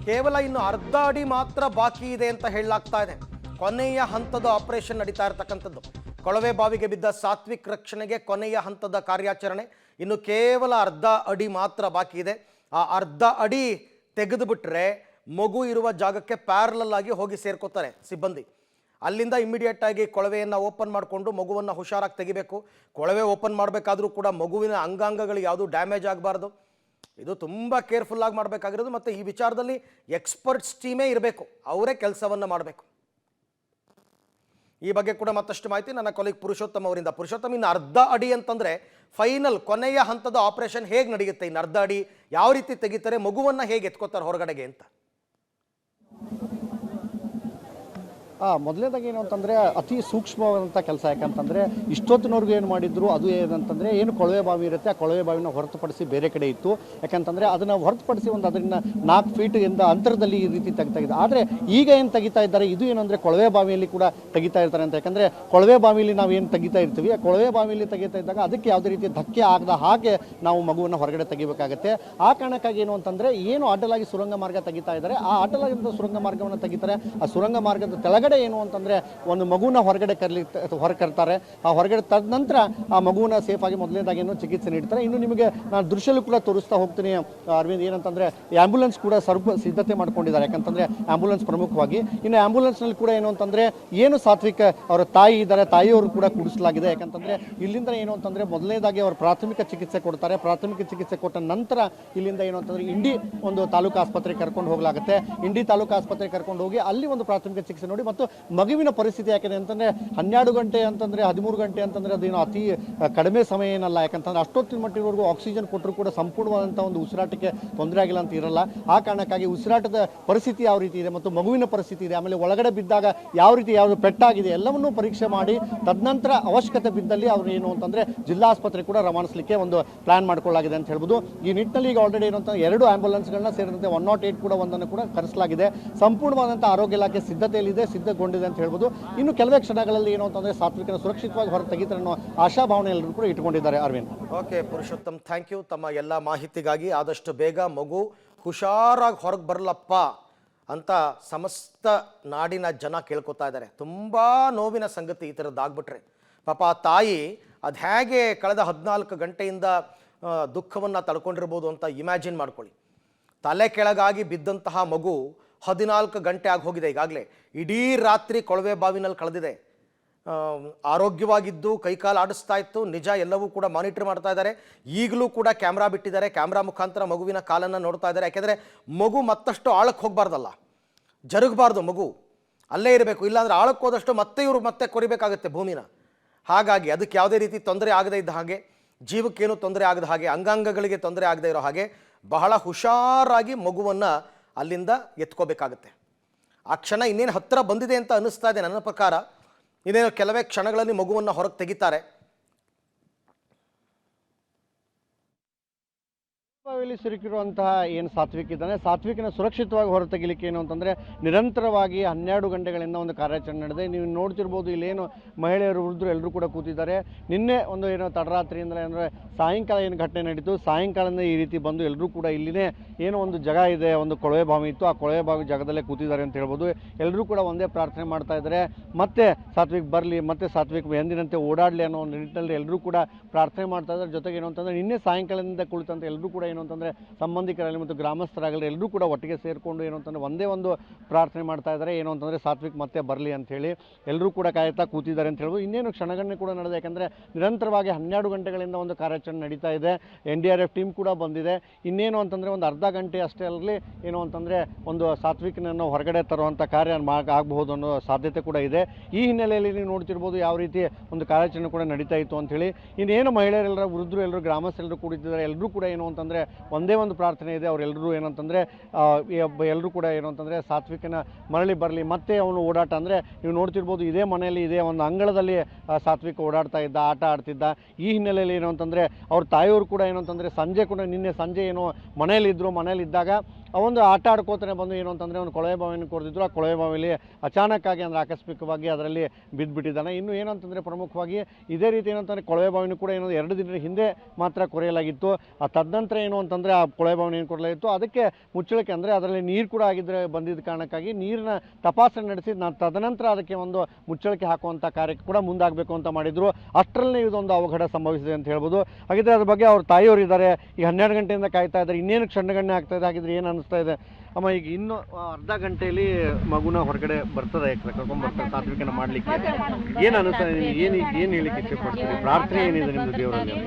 ಕೇವಲ ಇನ್ನು ಅರ್ಧ ಅಡಿ ಮಾತ್ರ ಬಾಕಿ ಇದೆ ಅಂತ ಹೇಳಲಾಗ್ತಾ ಇದೆ. ಕೊನೆಯ ಹಂತದ ಆಪರೇಷನ್ ನಡೀತಾ ಇರತಕ್ಕಂಥದ್ದು. ಕೊಳವೆ ಬಾವಿಗೆ ಬಿದ್ದ ಸಾತ್ವಿಕ್ ರಕ್ಷಣೆಗೆ ಕೊನೆಯ ಹಂತದ ಕಾರ್ಯಾಚರಣೆ. ಇನ್ನು ಕೇವಲ ಅರ್ಧ ಅಡಿ ಮಾತ್ರ ಬಾಕಿ ಇದೆ. ಆ ಅರ್ಧ ಅಡಿ ತೆಗೆದು ಬಿಟ್ರೆ ಮಗು ಇರುವ ಜಾಗಕ್ಕೆ ಪ್ಯಾರಲಲ್ ಆಗಿ ಹೋಗಿ ಸೇರ್ಕೋತಾರೆ ಸಿಬ್ಬಂದಿ. ಅಲ್ಲಿಂದ ಇಮಿಡಿಯೇಟ್ ಆಗಿ ಕೊಳವೆಯನ್ನು ಓಪನ್ ಮಾಡಿಕೊಂಡು ಮಗುವನ್ನು ಹುಷಾರಾಗಿ ತೆಗಿಬೇಕು. ಕೊಳವೆ ಓಪನ್ ಮಾಡಬೇಕಾದ್ರೂ ಕೂಡ ಮಗುವಿನ ಅಂಗಾಂಗಗಳಿಗೆ ಯಾವುದೂ ಡ್ಯಾಮೇಜ್ ಆಗಬಾರ್ದು. ಇದು ತುಂಬ ಕೇರ್ಫುಲ್ಲಾಗಿ ಮಾಡಬೇಕಾಗಿರೋದು. ಮತ್ತು ಈ ವಿಚಾರದಲ್ಲಿ ಎಕ್ಸ್ಪರ್ಟ್ಸ್ ಟೀಮೇ ಇರಬೇಕು, ಅವರೇ ಕೆಲಸವನ್ನು ಮಾಡಬೇಕು. ಈ ಬಗ್ಗೆ ಕೂಡ ಮತ್ತಷ್ಟು ಮಾಹಿತಿ ನನ್ನ ಕೊಲೀಗ್ ಪುರುಷೋತ್ತಮ್ ಅವರಿಂದ. ಪುರುಷೋತ್ತಮ್, ಇನ್ನು ಅರ್ಧ ಅಡಿ ಅಂತಂದರೆ ಫೈನಲ್ ಕೊನೆಯ ಹಂತದ ಆಪರೇಷನ್ ಹೇಗೆ ನಡೆಯುತ್ತೆ? ಇನ್ನು ಅರ್ಧ ಅಡಿ ಯಾವ ರೀತಿ ತೆಗಿತಾರೆ, ಮಗುವನ್ನು ಹೇಗೆ ಎತ್ಕೋತಾರೆ ಹೊರಗಡೆಗೆ ಅಂತ? ಮೊದಲನೇದಾಗಿ ಏನು ಅಂತಂದರೆ ಅತಿ ಸೂಕ್ಷ್ಮವಾದಂಥ ಕೆಲಸ. ಯಾಕಂತಂದರೆ ಇಷ್ಟೊತ್ತಿನವ್ರಿಗೂ ಏನು ಮಾಡಿದ್ರು ಅದು ಏನಂತಂದರೆ ಏನು ಕೊಳವೆ ಬಾವಿ ಇರುತ್ತೆ ಆ ಕೊಳವೆ ಬಾವಿನ ಹೊರತುಪಡಿಸಿ ಬೇರೆ ಕಡೆ ಇತ್ತು. ಯಾಕಂತಂದರೆ ಅದನ್ನು ಹೊರತುಪಡಿಸಿ ಒಂದು ಅದರಿಂದ 4 ಫೀಟ್ ಇಂದ ಅಂತರದಲ್ಲಿ ಈ ರೀತಿ ತೆಗಿತಾ ಇದೆ. ಆದರೆ ಈಗ ಏನು ತೆಗಿತಾ ಇದ್ದಾರೆ ಇದು ಏನಂದರೆ ಕೊಳವೆ ಬಾವಿಯಲ್ಲಿ ಕೂಡ ತೆಗಿತಾ ಇರ್ತಾರೆ ಅಂತ. ಯಾಕಂದರೆ ಕೊಳವೆ ಬಾವಿಯಲ್ಲಿ ನಾವು ಏನು ತೆಗಿತಾ ಇರ್ತೀವಿ, ಆ ಕೊಳವೆ ಬಾವಿಯಲ್ಲಿ ತೆಗಿತಾ ಇದ್ದಾಗ ಅದಕ್ಕೆ ಯಾವುದೇ ರೀತಿ ಧಕ್ಕೆ ಆಗದ ಹಾಗೆ ನಾವು ಮಗುವನ್ನು ಹೊರಗಡೆ ತೆಗಿಬೇಕಾಗತ್ತೆ. ಆ ಕಾರಣಕ್ಕಾಗಿ ಏನು ಅಂತಂದರೆ ಏನು ಅಡ್ಡಲಾಗಿ ಸುರಂಗ ಮಾರ್ಗ ತೆಗಿತಾ ಇದ್ದಾರೆ, ಆ ಅಡ್ಡಲಾಗಿದ್ದ ಸುರಂಗ ಮಾರ್ಗವನ್ನು ತೆಗಿತಾರೆ. ಆ ಸುರಂಗ ಮಾರ್ಗದ ತೆಳಗಡೆ ಏನು ಅಂತಂದರೆ ಒಂದು ಮಗುನ ಹೊರಗಡೆ ಕರ್ತಾರೆ. ಆ ಹೊರಗಡೆ ತದ ನಂತರ ಆ ಮಗುನ ಸೇಫಾಗಿ ಮೊದಲನೇದಾಗಿ ಏನು ಚಿಕಿತ್ಸೆ ನೀಡ್ತಾರೆ. ಇನ್ನು ನಿಮಗೆ ನಾನು ದೃಶ್ಯಲ್ಲೂ ಕೂಡ ತೋರಿಸ್ತಾ ಹೋಗ್ತೀನಿ ಅರವಿಂದ್. ಏನಂತಂದರೆ ಆ್ಯಂಬುಲೆನ್ಸ್ ಕೂಡ ಸ್ವಲ್ಪ ಸಿದ್ಧತೆ ಮಾಡ್ಕೊಂಡಿದ್ದಾರೆ. ಯಾಕಂತಂದರೆ ಆ್ಯಂಬುಲೆನ್ಸ್ ಪ್ರಮುಖವಾಗಿ. ಇನ್ನು ಆ್ಯಂಬುಲೆನ್ಸ್ನಲ್ಲಿ ಕೂಡ ಏನು ಅಂತಂದರೆ ಏನು ಸಾತ್ವಿಕ್ ಅವರ ತಾಯಿ ಇದ್ದಾರೆ, ತಾಯಿಯವರು ಕೂಡ ಕೂಡಿಸಲಾಗಿದೆ. ಯಾಕಂತಂದರೆ ಇಲ್ಲಿಂದ ಏನು ಅಂತಂದರೆ ಮೊದಲನೇದಾಗಿ ಅವರು ಪ್ರಾಥಮಿಕ ಚಿಕಿತ್ಸೆ ಕೊಡ್ತಾರೆ. ಪ್ರಾಥಮಿಕ ಚಿಕಿತ್ಸೆ ಕೊಟ್ಟ ನಂತರ ಇಲ್ಲಿಂದ ಏನು ಅಂತಂದರೆ ಇಂಡಿ ಒಂದು ತಾಲೂಕು ಆಸ್ಪತ್ರೆಗೆ ಕರ್ಕೊಂಡು ಹೋಗಲಾಗುತ್ತೆ. ಇಂಡಿ ತಾಲೂಕು ಆಸ್ಪತ್ರೆಗೆ ಕರ್ಕೊಂಡು ಹೋಗಿ ಅಲ್ಲಿ ಒಂದು ಪ್ರಾಥಮಿಕ ಚಿಕಿತ್ಸೆ ನೋಡಿ ಮತ್ತು ಮಗುವಿನ ಪರಿಸ್ಥಿತಿ ಯಾಕೆಂದರೆ ಅಂತಂದರೆ 12 ಗಂಟೆ ಅಂತಂದರೆ 13 ಗಂಟೆ ಅಂತಂದರೆ ಅದೇನು ಅತಿ ಕಡಿಮೆ ಸಮಯ ಏನಲ್ಲ. ಯಾಕಂತಂದರೆ ಅಷ್ಟೊತ್ತಿನ ಮಟ್ಟಿನವರೆಗೂ ಆಕ್ಸಿಜನ್ ಕೊಟ್ಟರು ಕೂಡ ಸಂಪೂರ್ಣವಾದಂಥ ಒಂದು ಉಸಿರಾಟಕ್ಕೆ ತೊಂದರೆ ಆಗಿಲ್ಲ ಅಂತ ಇರಲ್ಲ. ಆ ಕಾರಣಕ್ಕಾಗಿ ಉಸಿರಾಟದ ಪರಿಸ್ಥಿತಿ ಯಾವ ರೀತಿ ಇದೆ ಮತ್ತು ಮಗುವಿನ ಪರಿಸ್ಥಿತಿ ಇದೆ, ಆಮೇಲೆ ಒಳಗಡೆ ಬಿದ್ದಾಗ ಯಾವ ರೀತಿ ಯಾವುದು ಪೆಟ್ಟಾಗಿದೆ ಎಲ್ಲವನ್ನೂ ಪರೀಕ್ಷೆ ಮಾಡಿ ತದನಂತರ ಅವಶ್ಯಕತೆ ಬಿದ್ದಲ್ಲಿ ಅವರು ಏನು ಅಂತಂದರೆ ಜಿಲ್ಲಾ ಆಸ್ಪತ್ರೆ ಕೂಡ ರವಾನಿಸಲಿಕ್ಕೆ ಒಂದು ಪ್ಲಾನ್ ಮಾಡ್ಕೊಳ್ಳಲಾಗಿದೆ ಅಂತ ಹೇಳ್ಬೋದು. ಈ ನಿಟ್ಟಿನಲ್ಲಿ ಈಗ ಆಲ್ರೆಡಿ ಏನು ಅಂತ 2 ಆ್ಯಂಬುಲೆನ್ಸ್ಗಳನ್ನ ಸೇರಿದಂತೆ 108 ಕೂಡ ಒಂದನ್ನು ಕೂಡ ಕರೆಸಲಾಗಿದೆ. ಸಂಪೂರ್ಣವಾದಂಥ ಆರೋಗ್ಯ ಇಲಾಖೆ ಸಿದ್ಧತೆಯಲ್ಲಿದೆ, ಸಿದ್ಧಗೊಂಡಿದೆ ಅಂತ ಹೇಳ್ಬೋದು. ಇನ್ನು ಕೆಲವೇ ಕ್ಷಣಗಳಲ್ಲಿ ಏನು ಅಂತಂದರೆ ಸಾತ್ವಿಕನ ಸುರಕ್ಷಿತವಾಗಿ ಹೊರ ತೆಗಿತಾರೆ ಅನ್ನೋ ಆಶಾಭಾವನೆ ಎಲ್ಲರೂ ಕೂಡ ಇಟ್ಕೊಂಡಿದ್ದಾರೆ. Aravind. Okay Purushottam, thank you ತಮ್ಮ ಎಲ್ಲ ಮಾಹಿತಿಗಾಗಿ. ಆದಷ್ಟು ಬೇಗ ಮಗು ಹುಷಾರಾಗಿ ಹೊರಗೆ ಬರಲಪ್ಪ ಅಂತ ಸಮಸ್ತ ನಾಡಿನ ಜನ ಕೇಳ್ಕೊತಾ ಇದ್ದಾರೆ. ತುಂಬ ನೋವಿನ ಸಂಗತಿ ಈ ಥರದ್ದಾಗ್ಬಿಟ್ರೆ. ಪಾಪ ಆ ತಾಯಿ ಅದು ಹೇಗೆ ಕಳೆದ 14 ಗಂಟೆಯಿಂದ ದುಃಖವನ್ನು ತಡ್ಕೊಂಡಿರ್ಬೋದು ಅಂತ ಇಮ್ಯಾಜಿನ್ ಮಾಡ್ಕೊಳ್ಳಿ. ತಲೆ ಕೆಳಗಾಗಿ ಬಿದ್ದಂತಹ ಮಗು 14 ಗಂಟೆ ಆಗಿ ಹೋಗಿದೆ ಈಗಾಗಲೇ. ಇಡೀ ರಾತ್ರಿ ಕೊಳವೆ ಬಾವಿನಲ್ಲಿ ಕಳೆದಿದೆ. ಆರೋಗ್ಯವಾಗಿದ್ದು ಕೈಕಾಲು ಆಡಿಸ್ತಾ ಇತ್ತು, ನಿಜ. ಎಲ್ಲವೂ ಕೂಡ ಮಾನಿಟರ್ ಮಾಡ್ತಾ ಇದ್ದಾರೆ. ಈಗಲೂ ಕೂಡ ಕ್ಯಾಮ್ರಾ ಬಿಟ್ಟಿದ್ದಾರೆ. ಕ್ಯಾಮ್ರಾ ಮುಖಾಂತರ ಮಗುವಿನ ಕಾಲನ್ನು ನೋಡ್ತಾ ಇದ್ದಾರೆ. ಯಾಕೆಂದರೆ ಮಗು ಮತ್ತಷ್ಟು ಆಳಕ್ಕೆ ಹೋಗಬಾರ್ದಲ್ಲ, ಜರುಗಬಾರ್ದು, ಮಗು ಅಲ್ಲೇ ಇರಬೇಕು. ಇಲ್ಲಾಂದರೆ ಆಳಕ್ಕೆ ಹೋದಷ್ಟು ಮತ್ತೆ ಇವರು ಮತ್ತೆ ಕೊರಿಬೇಕಾಗುತ್ತೆ ಭೂಮಿನ. ಹಾಗಾಗಿ ಅದಕ್ಕೆ ಯಾವುದೇ ರೀತಿ ತೊಂದರೆ ಆಗದೇ ಇದ್ದ ಹಾಗೆ, ಜೀವಕ್ಕೇನು ತೊಂದರೆ ಆಗದ ಹಾಗೆ, ಅಂಗಾಂಗಗಳಿಗೆ ತೊಂದರೆ ಆಗದೇ ಇರೋ ಹಾಗೆ ಬಹಳ ಹುಷಾರಾಗಿ ಮಗುವನ್ನು ಅಲ್ಲಿಂದ ಎತ್ಕೋಬೇಕಾಗತ್ತೆ. ಆ ಕ್ಷಣ ಇನ್ನೇನು ಹತ್ತಿರ ಬಂದಿದೆ ಅಂತ ಅನ್ನಿಸ್ತಾ ಇದೆ ನನ್ನ ಪ್ರಕಾರ. ಇನ್ನೇನು ಕೆಲವೇ ಕ್ಷಣಗಳಲ್ಲಿ ಮಗುವನ್ನು ಹೊರಗೆ ತೆಗಿತಾರೆ. ಬಾವಿಯಲ್ಲಿ ಸಿಲುಕಿರುವಂತಹ ಏನು ಸಾತ್ವಿಕ್ ಇದ್ದಾನೆ, ಸಾತ್ವಿಕನ ಸುರಕ್ಷಿತವಾಗಿ ಹೊರತೆಗಿಲಿಕ್ಕೆ ಏನು ಅಂತಂದರೆ ನಿರಂತರವಾಗಿ 12 ಗಂಟೆಗಳಿಂದ ಒಂದು ಕಾರ್ಯಾಚರಣೆ ನಡೆದಿದೆ. ನೀವು ನೋಡ್ತಿರ್ಬೋದು ಇಲ್ಲೇನು ಮಹಿಳೆಯರು ವೃದ್ಧರು ಎಲ್ಲರೂ ಕೂಡ ಕೂತಿದ್ದಾರೆ. ನಿನ್ನೆ ಒಂದು ಏನೋ ತಡರಾತ್ರಿಯಿಂದಲೇ ಅಂದರೆ ಸಾಯಂಕಾಲ ಏನು ಘಟನೆ ನಡೀತು, ಸಾಯಂಕಾಲದಿಂದ ಈ ರೀತಿ ಬಂದು ಎಲ್ಲರೂ ಕೂಡ ಇಲ್ಲಿನೇ ಏನೋ ಒಂದು ಜಾಗ ಇದೆ, ಒಂದು ಕೊಳವೆ ಬಾವಿ ಇತ್ತು, ಆ ಕೊಳವೆ ಬಾವಿ ಜಾಗದಲ್ಲೇ ಕೂತಿದ್ದಾರೆ ಅಂತ ಹೇಳ್ಬೋದು. ಎಲ್ಲರೂ ಕೂಡ ಒಂದೇ ಪ್ರಾರ್ಥನೆ ಮಾಡ್ತಾ ಇದ್ದಾರೆ, ಮತ್ತೆ ಸಾತ್ವಿಕ್ ಬರಲಿ, ಮತ್ತೆ ಸಾತ್ವಿಕ್ ಎಂದಿನಂತೆ ಓಡಾಡಲಿ ಅನ್ನೋ ಒಂದು ನಿಟ್ಟಿನಲ್ಲಿ ಎಲ್ಲರೂ ಕೂಡ ಪ್ರಾರ್ಥನೆ ಮಾಡ್ತಾ ಇದ್ದಾರೆ. ಜೊತೆಗೆ ಏನು ಅಂತಂದರೆ ನಿನ್ನೆ ಸಾಯಂಕಾಲದಿಂದ ಕುಳಿತಂತೆ ಎಲ್ಲರೂ ಕೂಡ ಏನು ಅಂತಂದರೆ ಸಂಬಂಧಿಕರಲ್ಲಿ ಮತ್ತು ಗ್ರಾಮಸ್ಥರಾಗಲಿ ಎಲ್ಲರೂ ಕೂಡ ಒಟ್ಟಿಗೆ ಸೇರಿಕೊಂಡು ಏನು ಅಂತಂದರೆ ಒಂದೇ ಒಂದು ಪ್ರಾರ್ಥನೆ ಮಾಡ್ತಾ ಇದ್ದಾರೆ. ಏನು ಅಂತಂದರೆ ಸಾತ್ವಿಕ್ ಮತ್ತೆ ಬರಲಿ ಅಂಥೇಳಿ ಎಲ್ಲರೂ ಕೂಡ ಕಾಯ್ತಾ ಕೂತಿದ್ದಾರೆ ಅಂತ ಹೇಳ್ಬೋದು. ಇನ್ನೇನು ಕ್ಷಣಗಣನೆ ಕೂಡ ನಡೆದಿದೆ. ಯಾಕಂದರೆ ನಿರಂತರವಾಗಿ 12 ಗಂಟೆಗಳಿಂದ ಒಂದು ಕಾರ್ಯಾಚರಣೆ ನಡೀತಾ ಇದೆ. NDRF ಟೀಮ್ ಕೂಡ ಬಂದಿದೆ. ಇನ್ನೇನು ಅಂತಂದರೆ ಒಂದು ಅರ್ಧ ಗಂಟೆ ಅಷ್ಟೇ ಅಲ್ಲಿ ಏನು ಅಂತಂದರೆ ಒಂದು ಸಾತ್ವಿಕನನ್ನು ಹೊರಗಡೆ ತರುವಂಥ ಕಾರ್ಯ ಆಗಬಹುದು ಅನ್ನೋ ಸಾಧ್ಯತೆ ಕೂಡ ಇದೆ. ಈ ಹಿನ್ನೆಲೆಯಲ್ಲಿ ನೀವು ನೋಡ್ತಿರ್ಬೋದು ಯಾವ ರೀತಿ ಒಂದು ಕಾರ್ಯಾಚರಣೆ ಕೂಡ ನಡೀತಾ ಇತ್ತು ಅಂಥೇಳಿ. ಇನ್ನೇನು ಮಹಿಳೆಯರೆಲ್ಲರ ವೃದ್ಧರು ಎಲ್ಲರೂ ಗ್ರಾಮಸ್ಥರೆಲ್ಲರೂ ಕೂಡಿದ್ದಾರೆ. ಎಲ್ಲರೂ ಕೂಡ ಏನು ಅಂತಂದರೆ ಒಂದೇ ಒಂದು ಪ್ರಾರ್ಥನೆ ಇದೆ. ಅವರೆಲ್ಲರೂ ಏನಂತಂದರೆ ಎಲ್ಲರೂ ಕೂಡ ಏನು ಅಂತಂದರೆ ಸಾತ್ವಿಕನ ಮರಳಿ ಬರಲಿ, ಮತ್ತೆ ಅವನು ಓಡಾಟ ಅಂದರೆ ನೀವು ನೋಡ್ತಿರ್ಬೋದು ಇದೇ ಮನೆಯಲ್ಲಿ ಇದೇ ಒಂದು ಅಂಗಳದಲ್ಲಿ ಸಾತ್ವಿಕ ಓಡಾಡ್ತಾ ಇದ್ದ, ಆಟ ಆಡ್ತಿದ್ದ. ಈ ಹಿನ್ನೆಲೆಯಲ್ಲಿ ಏನು ಅಂತಂದರೆ ಅವ್ರ ತಾಯಿಯವರು ಕೂಡ ಏನು ಅಂತಂದರೆ ಸಂಜೆ ಕೂಡ ನಿನ್ನೆ ಸಂಜೆ ಏನೋ ಮನೆಯಲ್ಲಿದ್ದರು. ಮನೆಯಲ್ಲಿದ್ದಾಗ ಒಂದು ಆಟ ಆಡ್ಕೋತಾನೆ ಬಂದು ಏನು ಅಂತಂದರೆ ಒಂದು ಕೊಳವೆ ಬಾವಿಯನ್ನು ಕೊರೆದಿದ್ರು. ಆ ಕೊಳವೆ ಬಾವಿಯಲ್ಲಿ ಅಚಾನಕ್ಕಾಗಿ ಅಂದರೆ ಆಕಸ್ಮಿಕವಾಗಿ ಅದರಲ್ಲಿ ಬಿದ್ದುಬಿಟ್ಟಿದ್ದಾನೆ. ಇನ್ನು ಏನಂತಂದರೆ ಪ್ರಮುಖವಾಗಿ ಇದೇ ರೀತಿ ಏನಂತಂದರೆ ಕೊಳವೆ ಬಾವಿನೂ ಕೂಡ ಏನೋ 2 ದಿನದ ಹಿಂದೆ ಮಾತ್ರ ಕೊರೆಯಲಾಗಿತ್ತು. ಆ ತದನಂತರ ಏನು ಅಂತಂದರೆ ಆ ಕೊಳವೆ ಬಾವಿನ ಏನು ಕೊಡಲಾಗಿತ್ತು ಅದಕ್ಕೆ ಮುಚ್ಚಳಕ್ಕೆ ಅಂದರೆ ಅದರಲ್ಲಿ ನೀರು ಕೂಡ ಬಂದಿದ್ದ ಕಾರಣಕ್ಕಾಗಿ ನೀರಿನ ತಪಾಸಣೆ ನಡೆಸಿ ತದನಂತರ ಅದಕ್ಕೆ ಒಂದು ಮುಚ್ಚಳಿಕೆ ಹಾಕುವಂಥ ಕಾರ್ಯಕ್ಕೆ ಕೂಡ ಮುಂದಾಗಬೇಕು ಅಂತ ಮಾಡಿದ್ರು. ಅಷ್ಟರಲ್ಲೇ ಇದೊಂದು ಅವಘಡ ಸಂಭವಿಸಿದೆ ಅಂತ ಹೇಳ್ಬೋದು. ಹಾಗಿದ್ರೆ ಅದ್ರ ಬಗ್ಗೆ ಅವ್ರ ತಾಯಿಯವರು ಇದ್ದಾರೆ, ಈಗ 12 ಗಂಟೆಯಿಂದ ಕಾಯ್ತಾ ಇದ್ದಾರೆ, ಇನ್ನೇನು ಕ್ಷಣಗಣನೆ ಆಗ್ತಾ ಇದೆ. ಹಾಗಿದ್ರೆ ಏನು ಅನಿಸ್ತಾ ಇದೆ ಅಮ್ಮ? ಈಗ ಇನ್ನೂ ಅರ್ಧ ಗಂಟೆಯಲ್ಲಿ ಮಗುನ ಹೊರಗಡೆ ಬರ್ತದೆ, ಕರ್ಕೊಂಡ್ಬರ್ತಾರೆ ಸಾತ್ವಿಕನ ಮಾಡಲಿಕ್ಕೆ. ಏನು ಅನಿಸ್ತಾ ಇದೆ ನಿಮ್ಗೆ? ಏನು ಹೇಳಿಕ್ಕೆ ಇಚ್ಛೆ ಪಡ್ತೀರಿ? ಪ್ರಾರ್ಥನೆ ಏನಿದೆ ನಿಮ್ಮದು ದೇವರಲ್ಲಿ?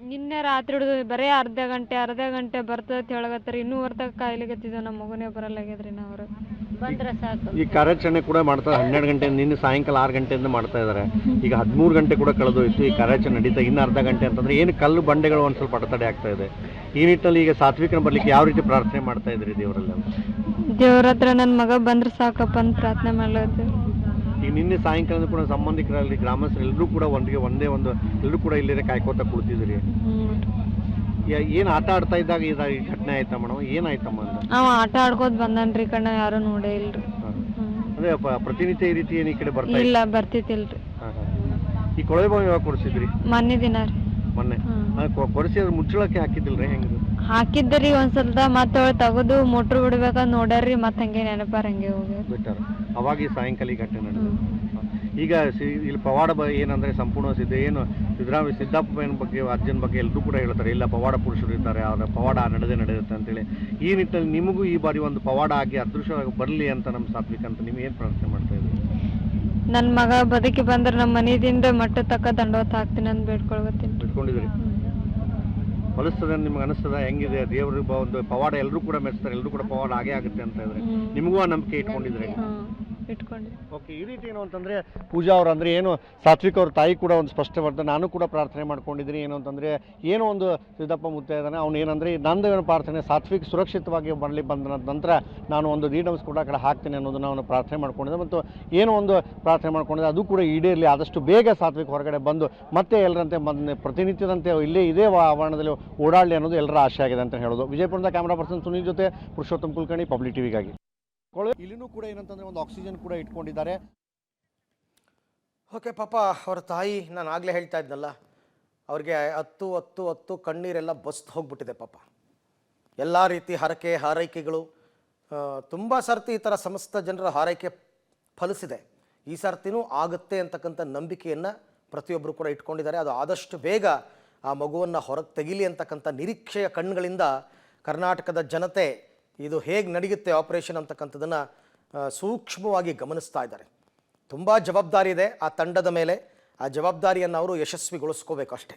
ನಿನ್ನೆ ರಾತ್ರಿ ಹಿಡಿದು ಬರೀ ಅರ್ಧ ಗಂಟೆ ಬರ್ತದೆ ಅಂತ ಹೇಳಕತ್ತಾರೆ. ಇನ್ನೂ ಹೊರತಾಗ ಕಾಯ್ಲಿಕತ್ತಿದ್ವು, ನಮ್ಮ ಮಗನೇ ಬರಲ್ಲಾಗ್ಯದ್ರಿ. ನಾವು ಬಂದ್ರೆ ಸಾಕು. ಈ ಕಾರ್ಯಾಚರಣೆ ಕೂಡ ಮಾಡ್ತಾರೆ 12 ಗಂಟೆಯಿಂದ, ನಿನ್ನೆ ಸಾಯಂಕಾಲ 6 ಗಂಟೆಯಿಂದ ಮಾಡ್ತಾ ಇದ್ದಾರೆ. ಈಗ 13 ಗಂಟೆ ಕೂಡ ಕಳೆದೋಯ್ತು ಈ ಕಾರ್ಯಾಚರಣೆ ನಡೀತಾ. ಇನ್ನು ಅರ್ಧ ಗಂಟೆ ಅಂತಂದ್ರೆ ಏನು ಕಲ್ಲು ಬಂಡೆಗಳು ಒಂದು ಸ್ವಲ್ಪ ಅಡೆತಡೆ ಆಗ್ತಾ ಇದೆ. ಈ ನಿಟ್ಟಿನಲ್ಲಿ ಈಗ ಸಾತ್ವಿಕನ ಬರ್ಲಿಕ್ಕೆ ಯಾವ ರೀತಿ ಪ್ರಾರ್ಥನೆ ಮಾಡ್ತಾ ಇದ್ರಿ ದೇವರಲ್ಲಿ? ದೇವ್ರ ಹತ್ರ ನನ್ನ ಮಗ ಬಂದ್ರೆ ಸಾಕಪ್ಪ ಅಂತ ಪ್ರಾರ್ಥನೆ ಮಾಡ್ಲತ್ತೀವಿ. ಈಗ ನಿನ್ನೆ ಸಾಯಂಕಾಲ ಕೂಡ ಸಂಬಂಧಿಕರಲ್ಲಿ ಗ್ರಾಮಸ್ಥರು ಎಲ್ಲರೂ ಕೂಡ ಒಂದೇ ಒಂದು ಎಲ್ಲರೂ ಕೂಡ ಇಲ್ಲೇ ಕಾಯ್ಕೋತಾ ಕುಳಿತಿದ್ರಿ. ಏನು ಆಟ ಆಡ್ತಾ ಇದ್ದಾಗ ಈ ಘಟನೆ ಆಯ್ತಾ ಮೇಡಮ್? ಏನಾಯ್ತಮ್ಮ ಅಂತ? ಅವ ಆಟ ಆಡ್ಕೋತ ಬಂದನ್ರಿ, ಕಣ್ಣ ಯಾರು ನೋಡೇ ಇಲ್ರಿ. ಅಂದ್ರೆ ಪ್ರತಿನಿತ್ಯ ಈ ರೀತಿ ಏನು ಈ ಕಡೆ ಬರ್ತಾ ಇಲ್ಲ ಬರ್ತಿತ್ತಿಲ್ರಿ. ಈ ಕೊಳವೆ ಬಾವಿ ಯಾವಾಗ ಕೊಡಿಸಿದ್ರಿ? ಮೊನ್ನೆ ದಿನ ರೀ. ಮೊನ್ನೆ ಕೊಡಿಸಿ ಅದ್ರ ಮುಚ್ಚಳಕ್ಕೆ ಹಾಕಿದ್ದಿಲ್ರಿ? ಹೆಂಗಿದು ಹಾಕಿದ್ದರಿ ಒಂದ್ಸಲ ಮತ್ತೆ ತೆಗೆದು ಮೋಟ್ರ್ ಬಿಡ್ಬೇಕಂತ ನೋಡ್ಯಾರ್ರಿ. ಮತ್ತೆ ಹಂಗೆ ನೆನಪಾರ ಹಂಗೆ ಹೋಗಿ ಬಿಟ್ಟಾರ. ಅವಾಗ ಈ ಸಾಯಂಕಾಲ ಈ ಘಟನೆ ನಡೆದು. ಈಗ ಇಲ್ಲಿ ಪವಾಡ ಏನಂದ್ರೆ ಸಂಪೂರ್ಣ ಸಿದ್ದಪ್ಪನ ಬಗ್ಗೆ ಅಜ್ಜನ ಬಗ್ಗೆ ಎಲ್ಲರೂ ಕೂಡ ಹೇಳ್ತಾರೆ, ಇಲ್ಲ ಪವಾಡ ಪುರುಷರು ಇರ್ತಾರೆ, ಅವರ ಪವಾಡ ನಡೆಯುತ್ತೆ ಅಂತೇಳಿ. ಈ ನಿಟ್ಟಿನಲ್ಲಿ ನಿಮಗೂ ಈ ಬಾರಿ ಒಂದು ಪವಾಡ ಆಗಿ ಅದೃಶ್ಯ ಬರಲಿ ಅಂತ ನಮ್ಮ ಸಾತ್ವಿಕ ಅಂತ ನೀವು ಏನು ಪ್ರಾರ್ಥನೆ ಮಾಡ್ತಾ ಇದ್ದೀರಿ? ನನ್ನ ಮಗ ಬದುಕಿ ಬಂದ್ರೆ ನಮ್ಮ ಮನೆಯಿಂದ ಮಟ್ಟ ತಕ್ಕ ದಂಡವತ್ ಹಾಕ್ತೀನಿ ಅಂತ ಬಿಟ್ಕೊಂಡಿದ್ರಿ. ಫಲಿಸ್ತದೆ ನಿಮ್ಗೆ ಅನಿಸ್ತದ? ಹೆಂಗಿದೆ ದೇವ್ರ ಒಂದು ಪವಾಡ ಎಲ್ಲರೂ ಕೂಡ ಮೆಚ್ತಾರೆ, ಎಲ್ಲರೂ ಕೂಡ ಪವಾಡ ಆಗೇ ಆಗುತ್ತೆ ಅಂತ ಇದ್ರೆ ನಿಮಗೂ ಆ ನಂಬಿಕೆ ಇಟ್ಕೊಂಡಿದ್ರೆ? ಓಕೆ. ಈ ರೀತಿ ಏನು ಅಂತಂದರೆ ಪೂಜಾ ಅವರು ಅಂದರೆ ಏನು ಸಾತ್ವಿಕ ಅವ್ರ ತಾಯಿ ಕೂಡ ಒಂದು ಸ್ಪಷ್ಟವಾದ, ನಾನು ಕೂಡ ಪ್ರಾರ್ಥನೆ ಮಾಡ್ಕೊಂಡಿದ್ದೀನಿ. ಏನು ಅಂತಂದರೆ ಏನೋ ಒಂದು ಸಿದ್ದಪ್ಪ ಮುತ್ತೈದಾನೆ ಅವನು ಏನಂದರೆ ನಂದು ಏನು ಪ್ರಾರ್ಥನೆ ಸಾತ್ವಿಕ ಸುರಕ್ಷಿತವಾಗಿ ಬಂದ ನಂತರ ನಾನು ಒಂದು ದೀಡಮ್ಸ್ ಕೂಡ ಆ ಕಡೆ ಹಾಕ್ತೀನಿ ಅನ್ನೋದನ್ನು ಅವನು ಪ್ರಾರ್ಥನೆ ಮಾಡ್ಕೊಂಡಿದ್ದೆ. ಮತ್ತು ಏನೋ ಒಂದು ಪ್ರಾರ್ಥನೆ ಮಾಡ್ಕೊಂಡಿದ್ದೆ, ಅದು ಕೂಡ ಈಡೇರಲಿ. ಆದಷ್ಟು ಬೇಗ ಸಾತ್ವಿಕ ಹೊರಗಡೆ ಬಂದು ಮತ್ತೆ ಎಲ್ಲರಂತೆ ಪ್ರತಿನಿತ್ಯದಂತೆ ಇದೇ ಆವರಣದಲ್ಲಿ ಓಡಾಡಲಿ ಅನ್ನೋದು ಎಲ್ಲರ ಆಶೆ ಆಗಿದೆ ಅಂತ ಹೇಳೋದು. ವಿಜಯಪುರದ ಕ್ಯಾಮ್ರಾ ಪರ್ಸನ್ ಸುನೀಲ್ ಜೊತೆ ಪುರುಷೋತ್ತಮ್ ಕುಲಕರ್ಣಿ, ಪಬ್ಲಿಕ್ ಟಿವಿಗಾಗಿ. ಇಲ್ಲಿನೂ ಕೂಡ ಏನಂತಂದರೆ ಒಂದು ಆಕ್ಸಿಜನ್ ಕೂಡ ಇಟ್ಕೊಂಡಿದ್ದಾರೆ. ಓಕೆ. ಪಾಪ ಅವ್ರ ತಾಯಿ, ನಾನು ಆಗಲೇ ಹೇಳ್ತಾ ಇದ್ನಲ್ಲ, ಅವ್ರಿಗೆ ಹತ್ತು ಕಣ್ಣೀರೆಲ್ಲ ಬಸ್ತು ಹೋಗ್ಬಿಟ್ಟಿದೆ ಪಾಪ. ಎಲ್ಲ ರೀತಿ ಹಾರೈಕೆಗಳು ತುಂಬ ಸರ್ತಿ ಈ ಥರ ಸಮಸ್ತ ಜನರ ಹಾರೈಕೆ ಫಲಿಸಿದೆ. ಈ ಸರ್ತಿನೂ ಆಗುತ್ತೆ ಅಂತಕ್ಕಂಥ ನಂಬಿಕೆಯನ್ನು ಪ್ರತಿಯೊಬ್ಬರು ಕೂಡ ಇಟ್ಕೊಂಡಿದ್ದಾರೆ. ಅದು ಆದಷ್ಟು ಬೇಗ ಆ ಮಗುವನ್ನು ಹೊರಗೆ ತೆಗಿಲಿ ಅಂತಕ್ಕಂಥ ನಿರೀಕ್ಷೆಯ ಕಣ್ಣುಗಳಿಂದ ಕರ್ನಾಟಕದ ಜನತೆ ಇದು ಹೇಗೆ ನಡೆಯುತ್ತೆ ಆಪರೇಷನ್ ಅಂತಕ್ಕಂಥದ್ದನ್ನು ಸೂಕ್ಷ್ಮವಾಗಿ ಗಮನಿಸ್ತಾ ಇದ್ದಾರೆ. ತುಂಬ ಜವಾಬ್ದಾರಿ ಇದೆ ಆ ತಂಡದ ಮೇಲೆ. ಆ ಜವಾಬ್ದಾರಿಯನ್ನು ಅವರು ಯಶಸ್ವಿಗೊಳಿಸ್ಕೋಬೇಕು ಅಷ್ಟೇ.